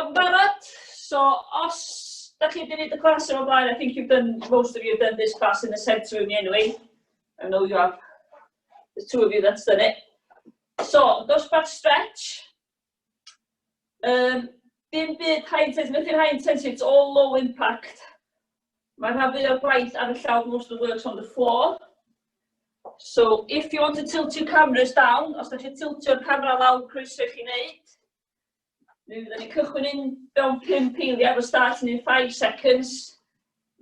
Iawn, barod. So, os da chi wedi gwneud y class yma blaen, I think most of you have done this class in the centre room anyway. I know you have. There's 2 of you that's done it. So, dosbarth stretch. Dim byd high intensity, nothing high intensity, it's all low impact. Mae'n rhan fwyaf o'r gwaith ar y llawr, most of the work's on the floor. So, if you want to tilt your cameras down, os da chi tiltio'r camera lawr, croeso I chi wneud. Mi fyddwn ni cychwyn in fewn 5 eiliad, we're starting in 5 seconds.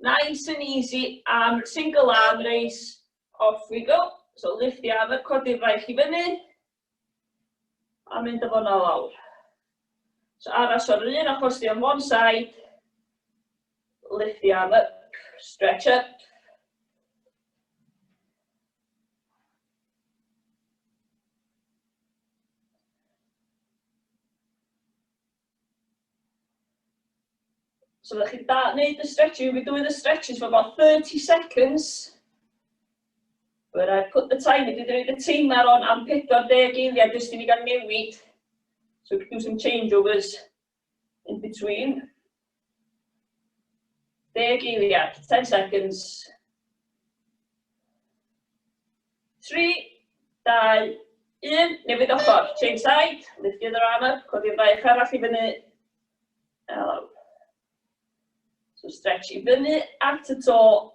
Nice and easy, single arm raise, off we go. So lift the arm up, codi'r fraich I fyny, a mynd â fo na lawr. So aros o'r un achos di on one side, lift the arm up, stretch up. So ddech chi wneud y stretching, we'll be doing the stretches for about 30 seconds. Where I put the timer, dwi wedi rhoi y timer on am 40 eiliad jyst I ni gael newid. So we can do some changeovers in between. 10 eiliad, 10 seconds. 3, 2, 1, newid ochr, change side, lift the other arm up, codi'r fraich arall I fyny. Hello. So stretch I fyny at y to.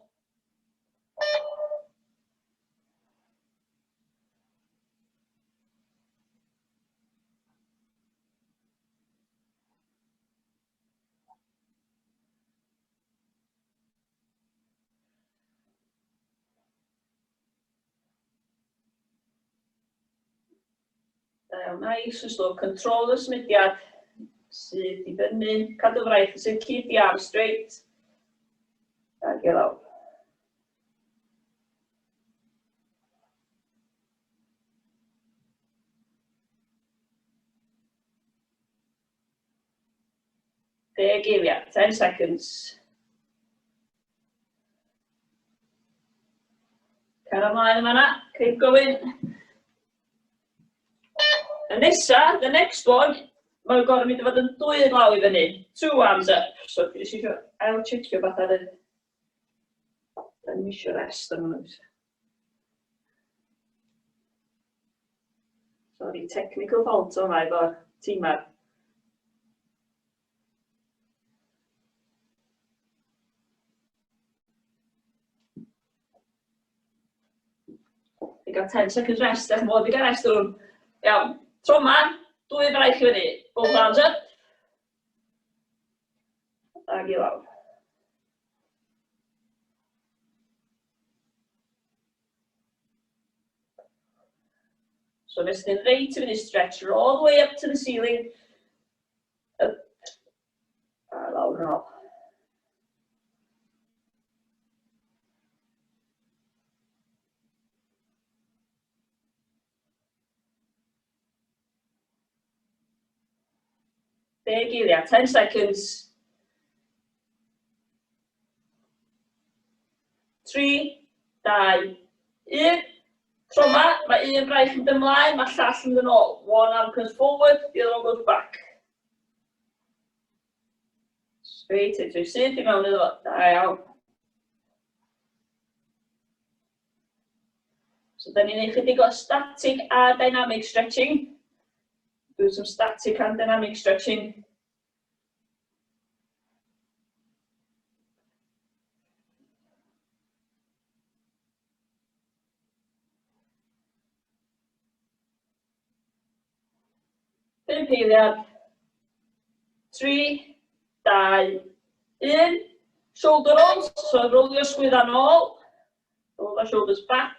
Nice, just look, control y symudiad sydd I fyny, cadw fraich, sydd keep the arm straight. A get out. There, give ya, 10 seconds. Cer ymlaen yma na, keep going. And nesa, the next one, mae'n gorau mynd I fod yn 2 law I fyny. 2 arms up. So, if you I'll check you about that. Then we should rest them. Sorry, technical fault on my timer. I got 10 seconds rest, and we'll be getting rest room. Iawn, tro yma, 2 fraich I fyny. Both arms up. Ag I lawr. So nes ni'n reit I fyny stretcher all the way up to the ceiling. Up. A lawr yn ôl. Deg eiliad, 10 seconds. 3, 2, 1. Tro yma, mae un braich yn mynd ymlaen, mae llall yn mynd yn ôl. One arm comes forward, the other one goes back. Straight into sydd I mewn iddo fo. Da iawn. So, da ni'n ei chydig o static a dynamic stretching. Do some static and dynamic stretching. Pump eiliad. 3, 2, 1. Shoulder rolls, so roll your sgwydda nôl. Roll the shoulders back.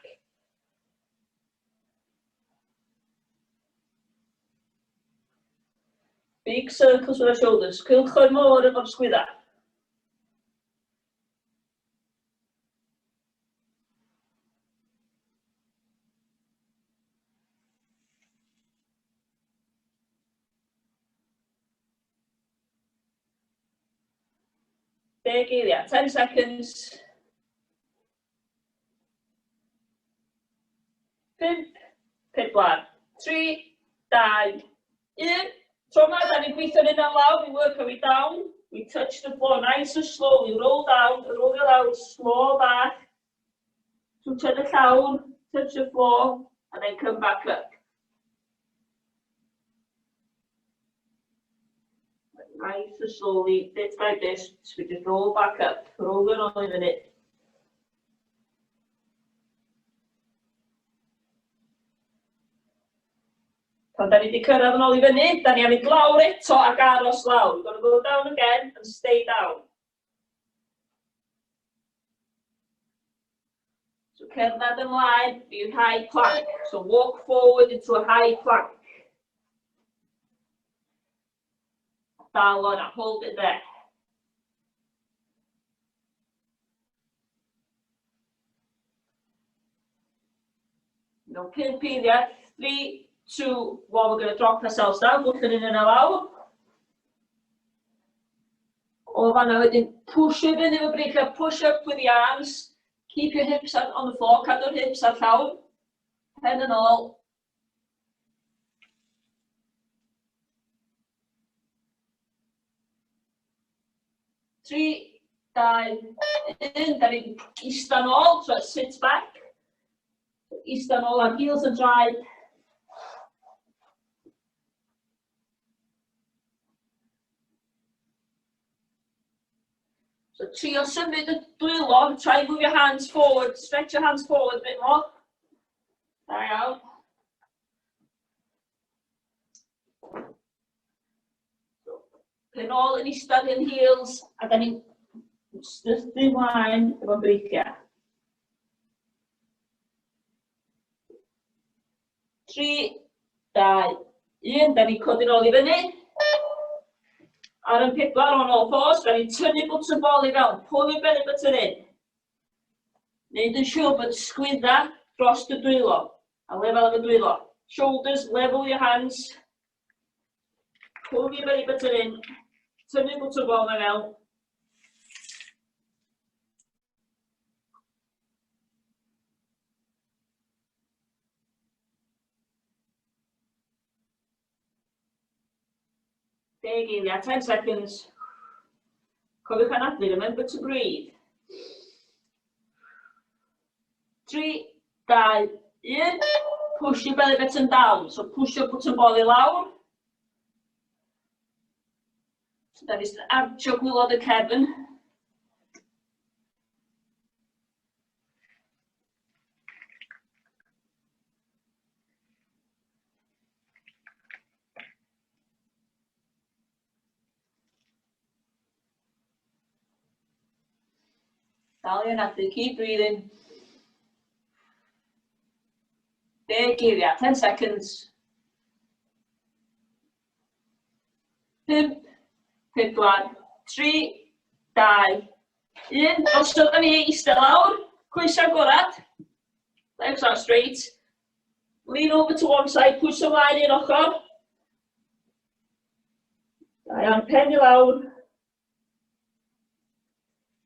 Big circles with the shoulders. Cylchoedd mor efo'r sgwydda. Deg eiliad, 10 seconds. 5, 4, 3, 2, 1. Tro yma, da ni'n gweithio'n un am lawr, we work our way down, we touch the floor nice and slow, we roll down, roll it out, slow back, to turn the llawr, touch the floor, and then come back up. Nice and slowly, bit by bit, so we just roll back up, roll it on in it. Pan da ni wedi cyrraedd yn ôl I fyny, da ni am mynd lawr eto ac aros lawr. We're going to go down again and stay down. So cerdded ymlaen i'r high plank. So walk forward into a high plank. Dal on and hold it there. No pump eiliad. 3, 2, 1, we're going to drop ourselves down, looking in and out. O fanna wedyn, push it in efo break up, push up with the arms. Keep your hips on the floor, cadw'r hips ar llawr. Pen yn ôl. Three, 2, 1, da ni'n ista nôl, so sit back. Ista nôl ar heels and drive. So trio symud y dwylo, try and move your hands forward, stretch your hands forward a bit more. Da iawn. Pen ôl yn istad yn heels, a da ni'n stydu ymlaen efo'n breithiau. 3, 2, 1, da ni'n codi nôl I fyny. Ar yn 4 on all fours, da ni'n tynnu bwtwm bol I fewn, pull your belly button in. Neud yn siŵr bod sgwydda dros y dwylo, a lefel of y dwylo. Shoulders, level your hands. Pull your belly button in. Tynnu bwtwm bol I fewn. Deg eiliad, 10 seconds. Cofiwch anadlu, remember to breathe. 3, 2, 1. Push your belly button down. So push your bottom ball I lawr. So da ni'n archo gwylod y cefn. Dal I anadlu, keep breathing. 10 eiliad, 10 seconds. 5, 4, 3, 2, 1. Drosodd ni eistedd lawr, coesau agorad. Legs are straight. Lean over to one side, push ymlaen i'n ochr. Da iawn, pen I lawr.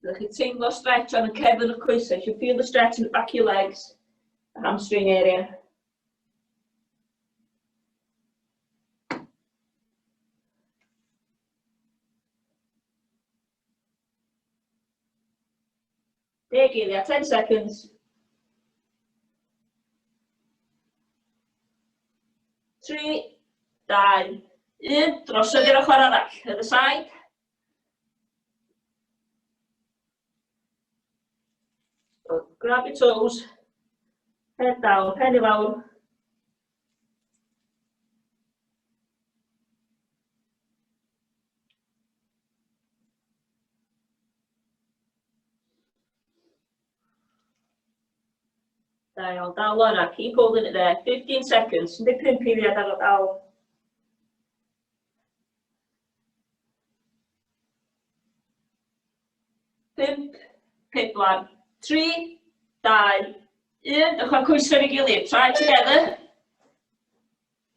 Ydych chi'n teimlo stretch on y cefn y coesau. You should feel the stretch in the back of your legs, the hamstring area. Deg eiliad, 10 seconds. 3, 2, 1. Drosodd i'r ochr arall. Other side. So, grab your toes. Head down, pen I lawr. Da iawn, dal o'na, keep holding it there. 15 seconds, 15 eiliad ar y dal. Pump, 4, 3, 2, 1. Dewch ar coesau I gilydd. Try it together.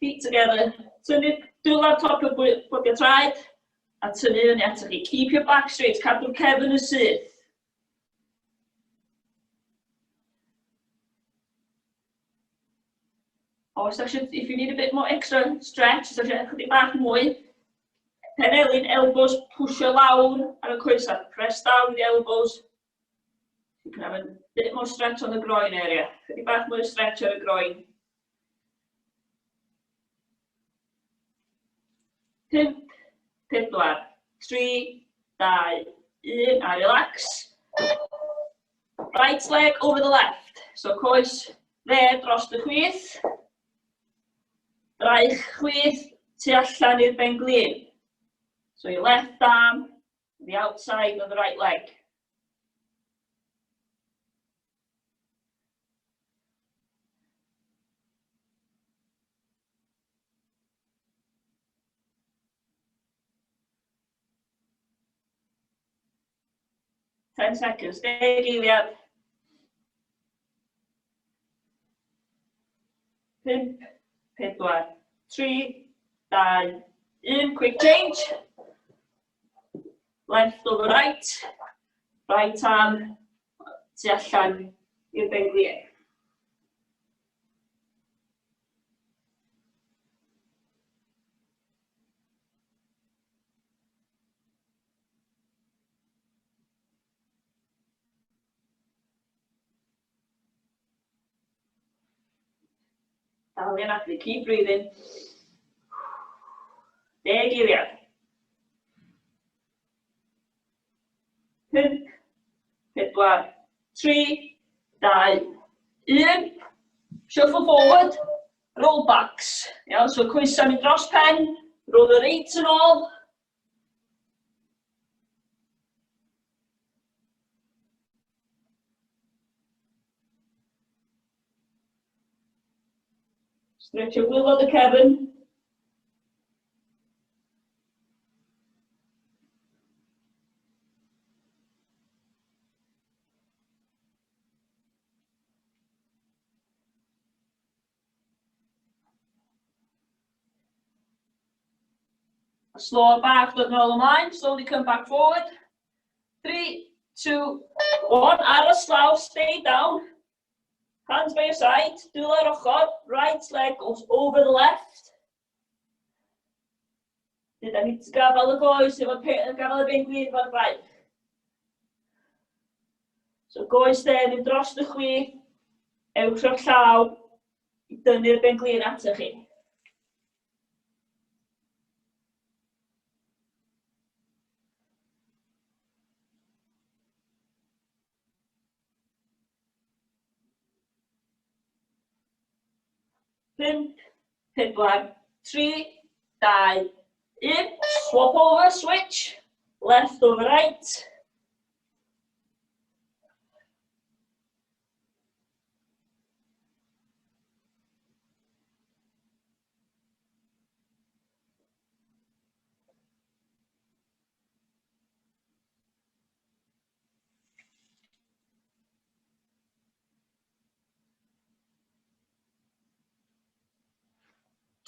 Feet together. Tynnu dwylo ar top o bwydau traed. A tynnu fyny atoch chi. Keep your back straight. Cadw'r cefn yn syth. Os if you need a bit more extra stretch, os chydig bach mwy, penelyn, elbows, pwysio lawr ar y coesau, press down the elbows. You can have a bit more stretch on the groin area, chydig bach mwy stretch ar y groin. 5, 4, 3, 2, 1, a relax. Right leg over the left. So coes there dros y chwith. Draich chwith tu allan i'r ben glin. So your left arm, the outside of the right leg. Ten seconds, deg eiliad. 5, 4, 3, 2, 1, quick change. Left over right, right arm tu allan i'r ben glin. Dal i'n adlu, keep breathing. Deg eiliad. 5, 4, 3, 2, 1. Shuffle forward, roll backs. Yeah, so coesau mynd dros pen, roll yr eight yn ôl. Stretch your gwylod y cefn. Slow bach, dod nôl ymlaen, slowly come back forward. 3, 2, 1, aros law, stay down. Hands by your side, dwylo ar ochr, right leg goes over the left. Da ni gafel y goes, efo gafel y ben glin fo'r braich. So goes there, mynd dros y chwith, ewch o'r llaw, i dynnu'r ben glin atoch chi. Pump, 4, 3, 2, 1. Swap over, switch. Left over right.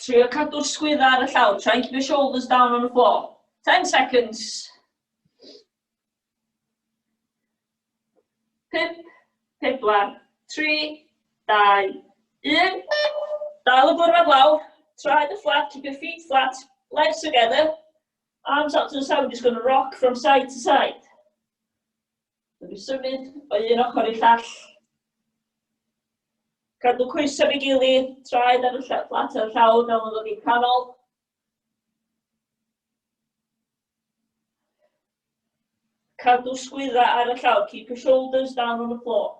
Trio cadw'r sgwydda ar y llawr. Try and keep your shoulders down on the floor. 10 seconds. 5, 4, 3, 2, 1. Dal y gwrdd lawr. Try the flat, keep your feet flat, legs together. Arms out to the side, just going to rock from side to side. Dwi'n symud o un ochr i'r llall. Cadw coesau ei gilydd, traed ar y flat ar y llawr fel yn dod i'r canol. Cadw sgwydda ar y llawr, keep your shoulders down on the floor.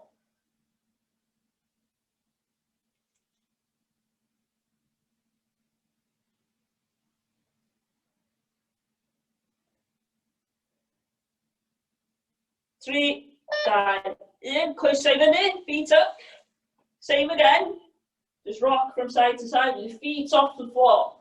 Three, 2, 1, coesau i fyny, feet up. Same again, just rock from side to side with your feet off the floor.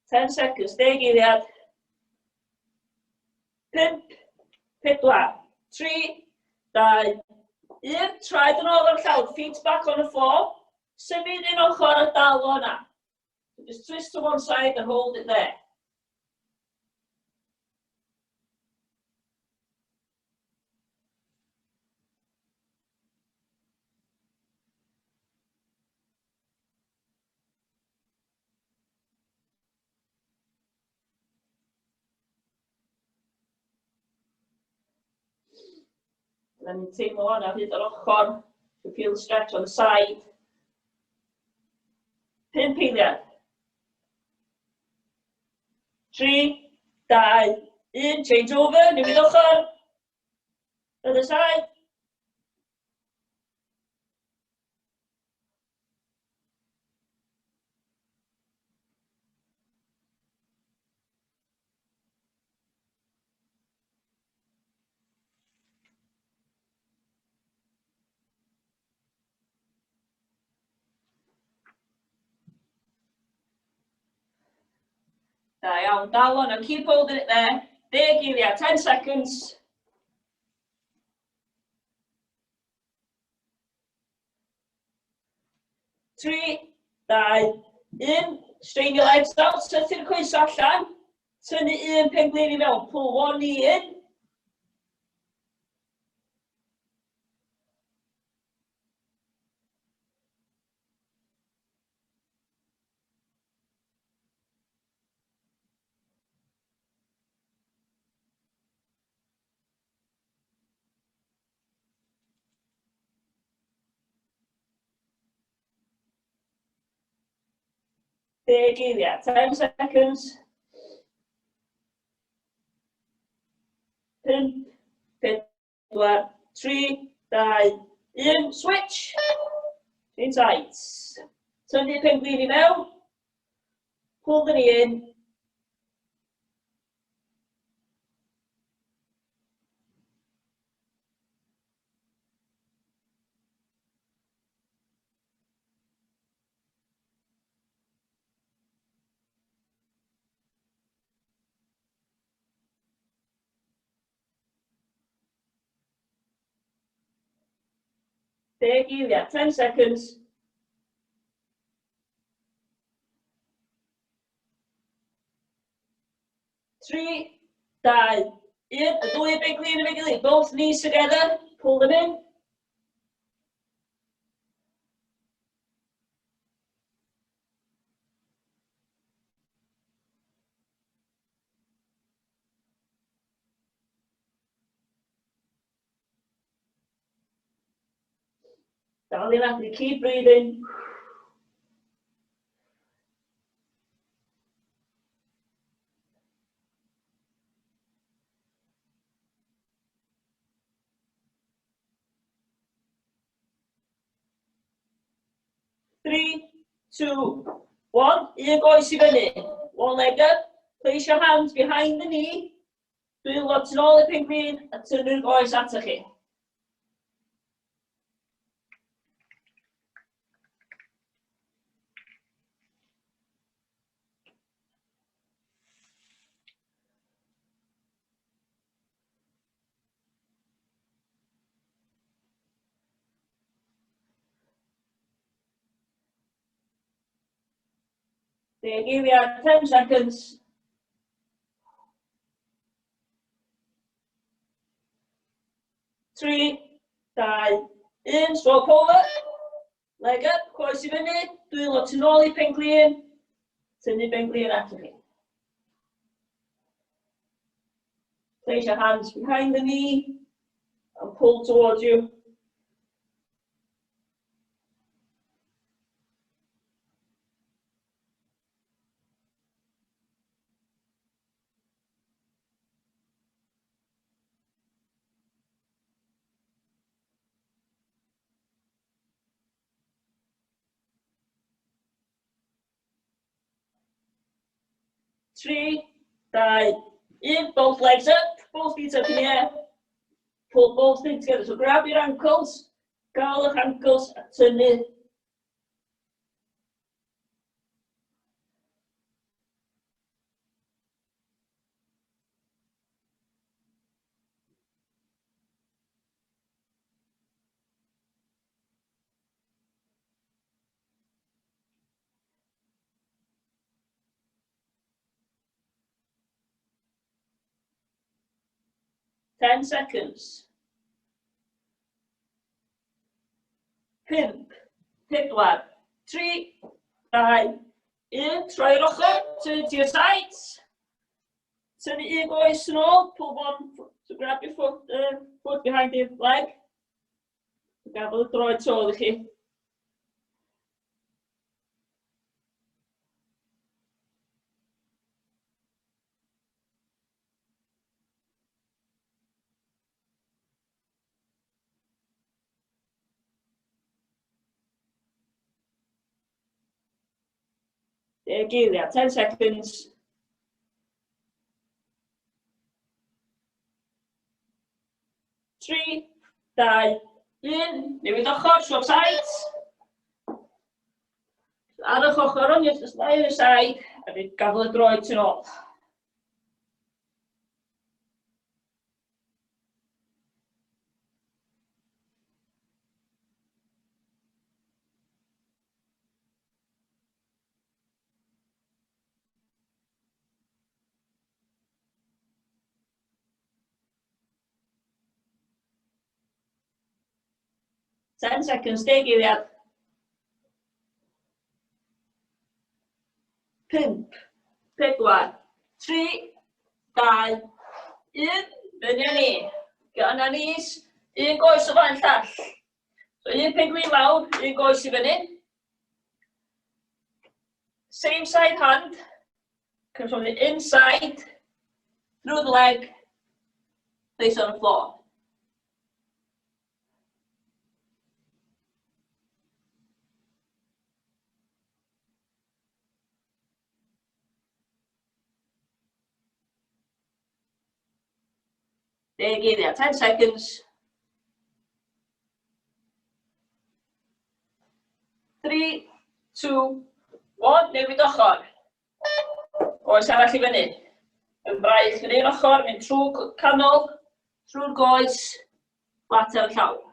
Ten seconds, deg eiliad. 5, 4, 3, 2, 1. Traed yn ôl o'r llawr, feet back on the floor. Symud un ochr a dal o yna. Just twist to one side and hold it there. Then teimlo hwn ar hyd yr ochr. You feel the stretch on the side. 5 eiliad. 3, 2, 1. Change over. Newid ochr. Other side. Da iawn, dal on and keep holding it there. 10 eiliad, 10 seconds. 3, 2, 1. Strain your legs out, sythu'r coesau allan. Tynnu un penglin I mewn, pull one knee in. Eiliad, 10 seconds. 5, 4, 3, 2, 1. Switch. Change sides. Tynnu penglin I mewn. Pull the knee in. Eiliad, 10 seconds. 3, 2, 1. Y ddwy penglin efo'i gilydd. Both knees together. Pull them in. Dal I mewn, keep breathing. Three, 2, 1. Un goes I fyny. One leg up. Place your hands behind the knee. Dwy lot yn ôl y penglin a tynnu'r goes atoch chi. Eiliad, 10 seconds. 3, 2, 1. Swap over. Leg up, coes I fyny. Dwy lot yn ôl I penglin. Tynnu penglin atoch chi. Place your hands behind the knee and pull towards you. Three, 2, 1. Both legs up, both feet up in the air. Pull both things together. So grab your ankles, gael eich ankles a tynnu. 10 seconds. 5, 4, 3, 2, 1. Troi'r ochr, turn to your sides. Tynnu un goes yn ôl, pull one, so grab your foot behind your leg. Gafel y droed tôl I chi. Geiriau, 10 seconds. 3, 2, 1. Newid ochr, swap sides. Ar eich ochr on, just either side, a bydd gafel y droed yn ôl. Ten seconds, 10 geiriad. 5, 4, 3, 2, 1. Fyny ni. Gan anis, un goes o flaen llall. So un penglin lawr, un goes I fyny. Same side hand. Comes from the inside, through the leg, place on the floor. There you go, 10 seconds. 3, 2, 1, newid ochr. Oes arall I fyny. Yn braich yn un ochr, mynd trwy canol, trwy'r goes, flat ar y llaw.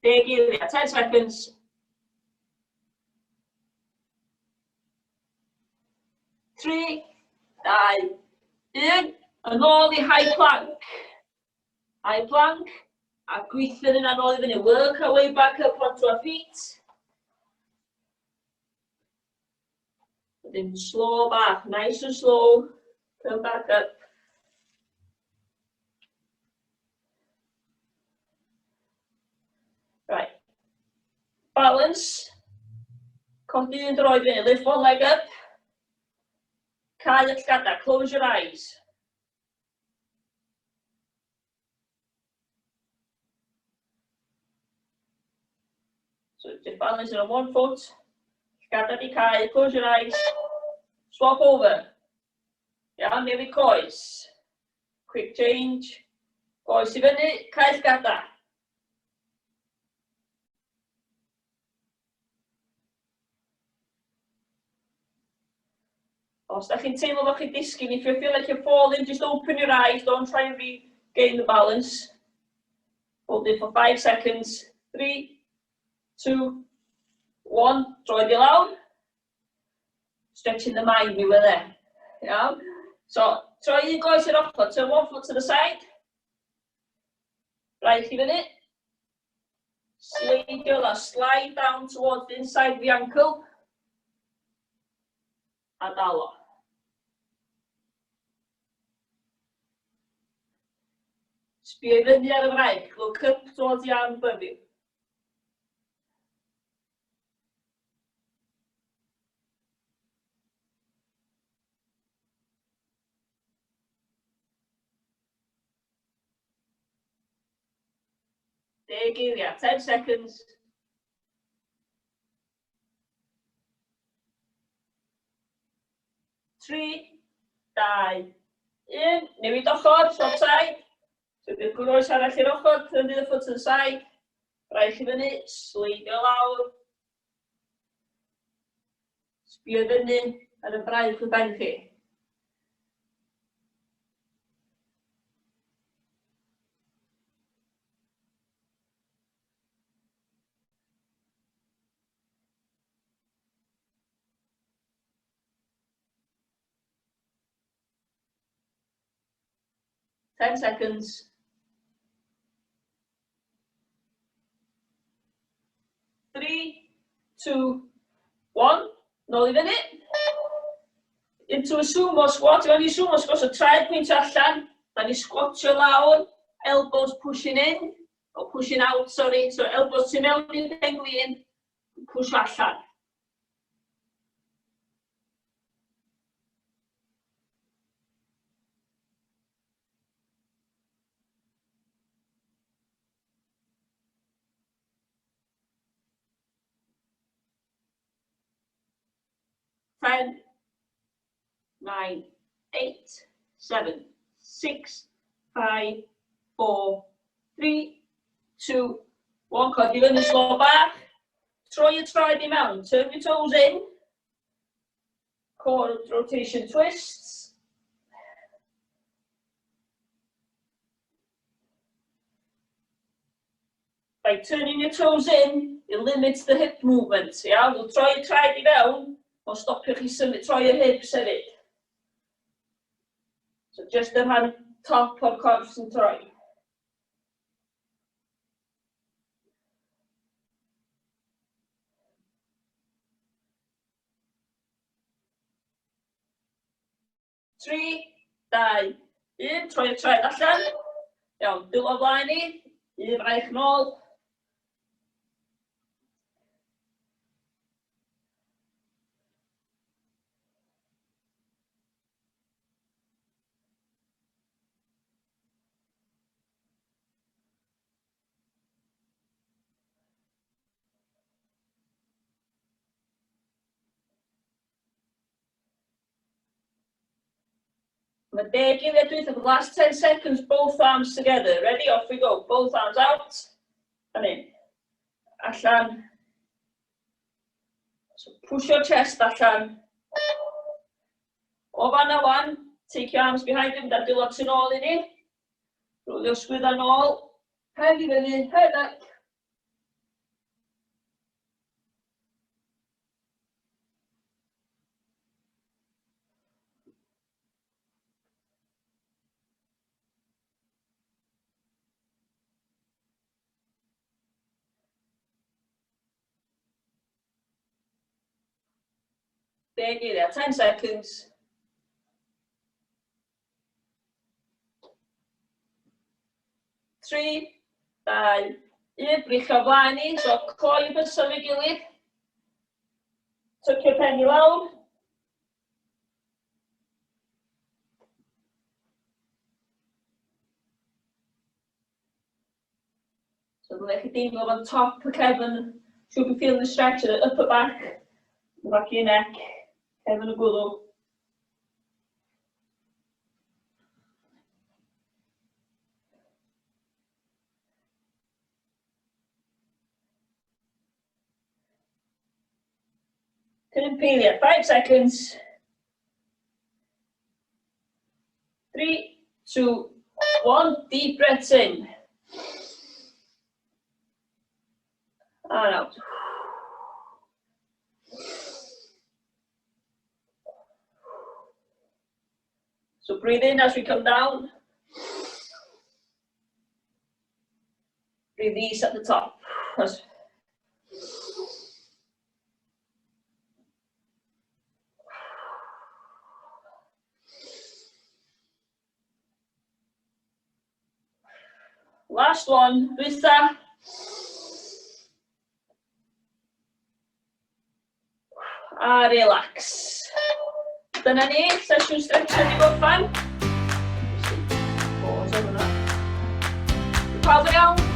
There you go, 10 seconds. 3, 2, 1. Yn ôl I high plank. High plank. A gweithio yn ôl I fyny. Work our way back up onto our feet. Then slow back, nice and slow. Come back up. Right. Balance. Codi yn droed fyny. Lift one leg up. Cau y llgada. Close your eyes. So just balance on one foot. Llgada di cau. Close your eyes. Swap over. Iawn, newid coes. Quick change. Coes I fyny. Cau llgada. Os da chi'n teimlo bod chi'n disgyn, if you feel like you're falling, just open your eyes, don't try and regain the balance. Hold it for 5 seconds. 3, 2, 1. Droed I lawr. Stretching the mind, we were there. Yeah. So, troi un goes i'r ochr, turn one foot to the side. Right I fyny. Slide down towards the inside of the ankle. A dalo. Sbio I fyny ar y fraich, look up towards the arm above you. There you go, 10 seconds. 3, 2, 1. Newid ochr, swap side. So bydd gwrs arall i'r ochr, turn the foot to the side. Braich I fyny, sleidio lawr. Sbio fyny ar y braich y ben chi. Ten seconds. 3, 2, 1. Nôl I fyny. Into a sumo squat. Mewn I sumo squat, so traed pwynt allan. Da ni squatio lawr. Elbows pushing in. Or pushing out, sorry. So elbows tu mewn i'r penglin. Push allan. Ten, 9, 8, 7, 6, 5, 4, 3, 2, 1. Codi fyny slo bach. Troi y traed I mewn. Turn your toes in. Core rotation twists. By turning your toes in, it limits the hip movement. Yeah, we'll try and try it down, or stop your try your hips hefyd. So just the hand top o'r corff yn troi. Tri, dau, un, troi y traed allan. Iawn, dwylo flaen I, un braich nôl. Mae 10 geiriau dwytha, for the last 10 seconds, both arms together. Ready? Off we go. Both arms out. And in. Allan. So push your chest allan. O fanna wan, take your arms behind you, da dwylo tu nôl I ni. Rwlio sgwydda nôl. Head I fyny, head up. There you go, 10 seconds. Tri, dau, un, brych o flaen I, so coi bysa fi gilydd. Tuck your pen I lawr. So like a thing on top of Kevin, should be feeling the stretch of the upper back, the back of your neck, Kevin a gwddw. Couldn't peel yet, 5 seconds. 3, 2, 1, deep breaths in. And out. So breathe in as we come down. Release at the top. Last one, dwytha. A relax. Dyna ni, sesiwn stretcher I gorffan. Pause ar hwnna. Pawb yn iawn?